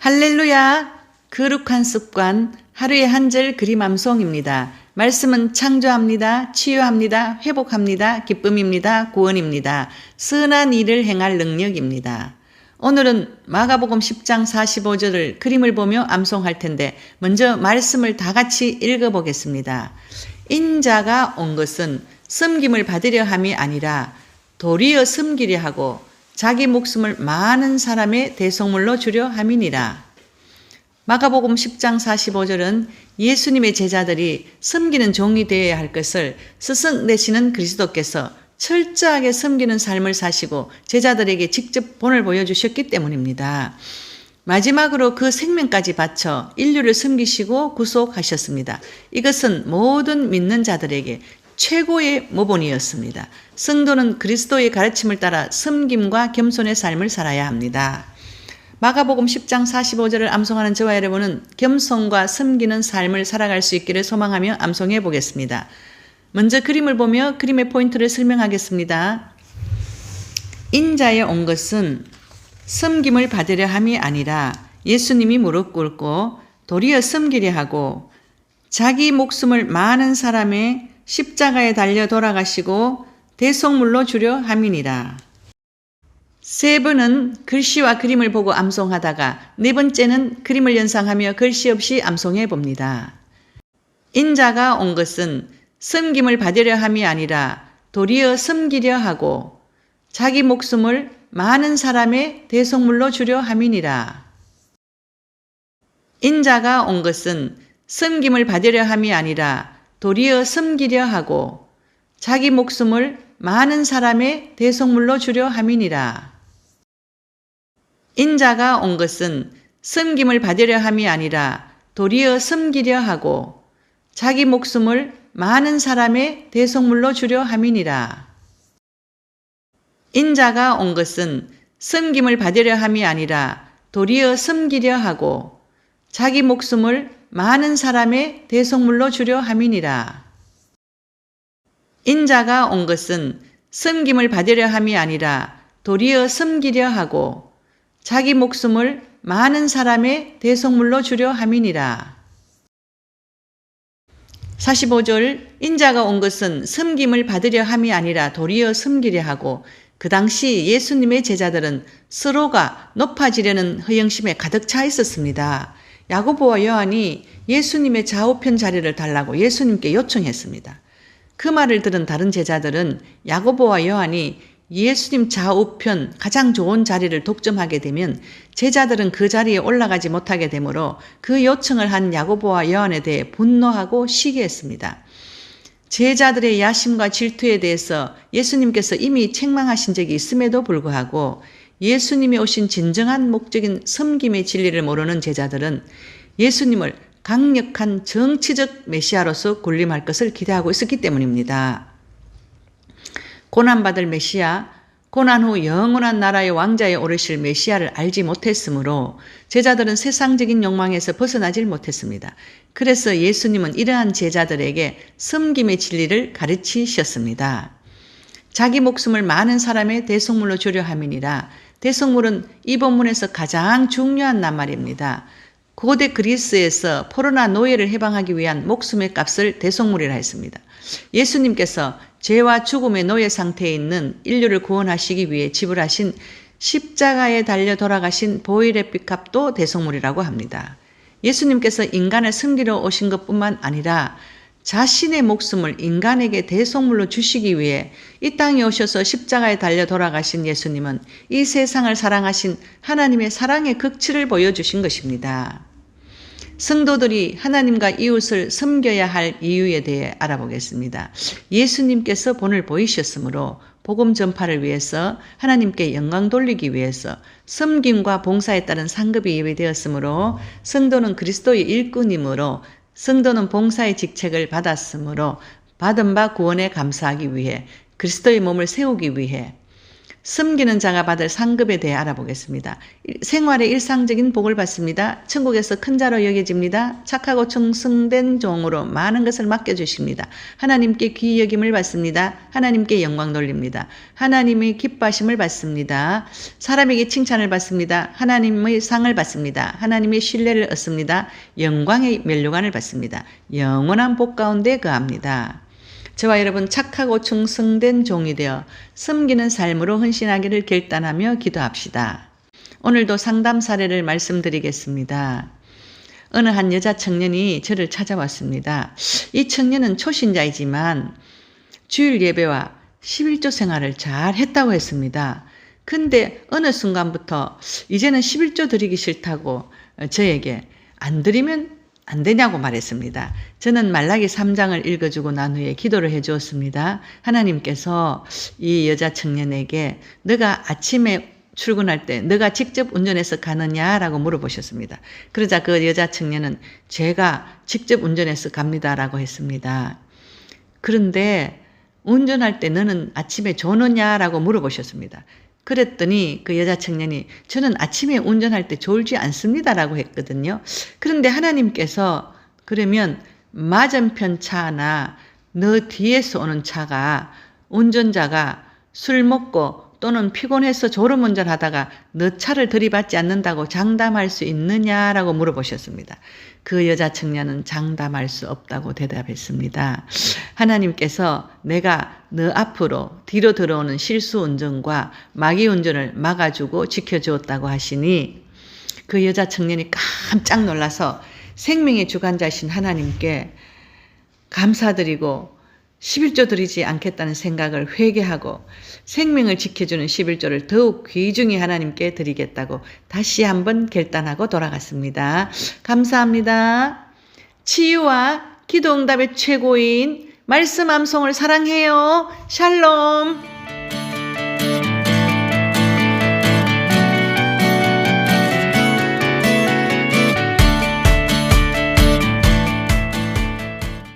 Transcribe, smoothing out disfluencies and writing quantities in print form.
할렐루야! 거룩한 습관, 하루에 한 절 그림 암송입니다. 말씀은 창조합니다. 치유합니다. 회복합니다. 기쁨입니다. 구원입니다. 선한 일을 행할 능력입니다. 오늘은 마가복음 10장 45절을 그림을 보며 암송할 텐데 먼저 말씀을 다 같이 읽어보겠습니다. 인자가 온 것은 섬김을 받으려 함이 아니라 도리어 섬기려 하고 자기 목숨을 많은 사람의 대속물로 주려 함이니라. 마가복음 10장 45절은 예수님의 제자들이 섬기는 종이 되어야 할 것을 스승 되시는 그리스도께서 철저하게 섬기는 삶을 사시고 제자들에게 직접 본을 보여주셨기 때문입니다. 마지막으로 그 생명까지 바쳐 인류를 섬기시고 구속하셨습니다. 이것은 모든 믿는 자들에게 최고의 모본이었습니다. 성도는 그리스도의 가르침을 따라 섬김과 겸손의 삶을 살아야 합니다. 마가복음 10장 45절을 암송하는 저와 여러분은 겸손과 섬기는 삶을 살아갈 수 있기를 소망하며 암송해 보겠습니다. 먼저 그림을 보며 그림의 포인트를 설명하겠습니다. 인자에 온 것은 섬김을 받으려 함이 아니라 예수님이 무릎 꿇고 도리어 섬기려 하고 자기 목숨을 많은 사람의 십자가에 달려 돌아가시고 대속물로 주려 함이니라. 세 번은 글씨와 그림을 보고 암송하다가 네 번째는 그림을 연상하며 글씨 없이 암송해 봅니다. 인자가 온 것은 섬김을 받으려 함이 아니라 도리어 섬기려 하고 자기 목숨을 많은 사람의 대속물로 주려 함이니라. 인자가 온 것은 섬김을 받으려 함이 아니라 도리어 섬기려 하고 자기 목숨을 많은 사람의 대속물로 주려 함이니라. 인자가 온 것은 섬김을 받으려 함이 아니라 도리어 섬기려 하고 자기 목숨을 많은 사람의 대속물로 주려 함이니라. 인자가 온 것은 섬김을 받으려 함이 아니라 도리어 섬기려 하고 자기 목숨을 많은 사람의 대속물로 주려 함이니라. 인자가 온 것은 섬김을 받으려 함이 아니라 도리어 섬기려 하고 자기 목숨을 많은 사람의 대속물로 주려 함이니라. 45절 인자가 온 것은 섬김을 받으려 함이 아니라 도리어 섬기려 하고 그 당시 예수님의 제자들은 서로가 높아지려는 허영심에 가득 차 있었습니다. 야고보와 요한이 예수님의 좌우편 자리를 달라고 예수님께 요청했습니다. 그 말을 들은 다른 제자들은 야고보와 요한이 예수님 좌우편 가장 좋은 자리를 독점하게 되면 제자들은 그 자리에 올라가지 못하게 되므로 그 요청을 한 야고보와 요한에 대해 분노하고 시기했습니다. 제자들의 야심과 질투에 대해서 예수님께서 이미 책망하신 적이 있음에도 불구하고 예수님이 오신 진정한 목적인 섬김의 진리를 모르는 제자들은 예수님을 강력한 정치적 메시아로서 군림할 것을 기대하고 있었기 때문입니다. 고난받을 메시아, 고난 후 영원한 나라의 왕자에 오르실 메시아를 알지 못했으므로 제자들은 세상적인 욕망에서 벗어나질 못했습니다. 그래서 예수님은 이러한 제자들에게 섬김의 진리를 가르치셨습니다. 자기 목숨을 많은 사람의 대속물로 주려 함이니라. 대속물은 이 본문에서 가장 중요한 낱말입니다. 고대 그리스에서 포로나 노예를 해방하기 위한 목숨의 값을 대속물이라 했습니다. 예수님께서 죄와 죽음의 노예 상태에 있는 인류를 구원하시기 위해 지불하신 십자가에 달려 돌아가신 보혈의 핏값도 대속물이라고 합니다. 예수님께서 인간을 섬기러 오신 것뿐만 아니라 자신의 목숨을 인간에게 대속물로 주시기 위해 이 땅에 오셔서 십자가에 달려 돌아가신 예수님은 이 세상을 사랑하신 하나님의 사랑의 극치를 보여주신 것입니다. 성도들이 하나님과 이웃을 섬겨야 할 이유에 대해 알아보겠습니다. 예수님께서 본을 보이셨으므로 복음 전파를 위해서 하나님께 영광 돌리기 위해서 섬김과 봉사에 따른 상급이 예비되었으므로 성도는 그리스도의 일꾼이므로 성도는 봉사의 직책을 받았으므로 받은 바 구원에 감사하기 위해 그리스도의 몸을 세우기 위해 섬기는 자가 받을 상급에 대해 알아보겠습니다. 생활의 일상적인 복을 받습니다. 천국에서 큰 자로 여겨집니다. 착하고 충성된 종으로 많은 것을 맡겨주십니다. 하나님께 귀히 여김을 받습니다. 하나님께 영광 돌립니다. 하나님의 기뻐하심을 받습니다. 사람에게 칭찬을 받습니다. 하나님의 상을 받습니다. 하나님의 신뢰를 얻습니다. 영광의 면류관을 받습니다. 영원한 복 가운데 거합니다. 저와 여러분 착하고 충성된 종이 되어 섬기는 삶으로 헌신하기를 결단하며 기도합시다. 오늘도 상담 사례를 말씀드리겠습니다. 어느 한 여자 청년이 저를 찾아왔습니다. 이 청년은 초신자이지만 주일 예배와 11조 생활을 잘 했다고 했습니다. 근데 어느 순간부터 이제는 11조 드리기 싫다고 저에게 안 드리면 안 되냐고 말했습니다. 저는 말라기 3장을 읽어주고 난 후에 기도를 해주었습니다. 하나님께서 이 여자 청년에게 너가 아침에 출근할 때 너가 직접 운전해서 가느냐라고 물어보셨습니다. 그러자 그 여자 청년은 제가 직접 운전해서 갑니다라고 했습니다. 그런데 운전할 때 너는 아침에 졸느냐라고 물어보셨습니다. 그랬더니 그 여자 청년이 저는 아침에 운전할 때 졸지 않습니다라고 했거든요. 그런데 하나님께서 그러면 맞은편 차나 너 뒤에서 오는 차가 운전자가 술 먹고 또는 피곤해서 졸음운전하다가 너 차를 들이받지 않는다고 장담할 수 있느냐라고 물어보셨습니다. 그 여자 청년은 장담할 수 없다고 대답했습니다. 하나님께서 내가 너 앞으로 뒤로 들어오는 실수운전과 마귀운전을 막아주고 지켜주었다고 하시니 그 여자 청년이 깜짝 놀라서 생명의 주관자신 하나님께 감사드리고 11조 드리지 않겠다는 생각을 회개하고 생명을 지켜주는 11조를 더욱 귀중히 하나님께 드리겠다고 다시 한번 결단하고 돌아갔습니다. 감사합니다. 치유와 기도응답의 최고인 말씀 암송을 사랑해요. 샬롬.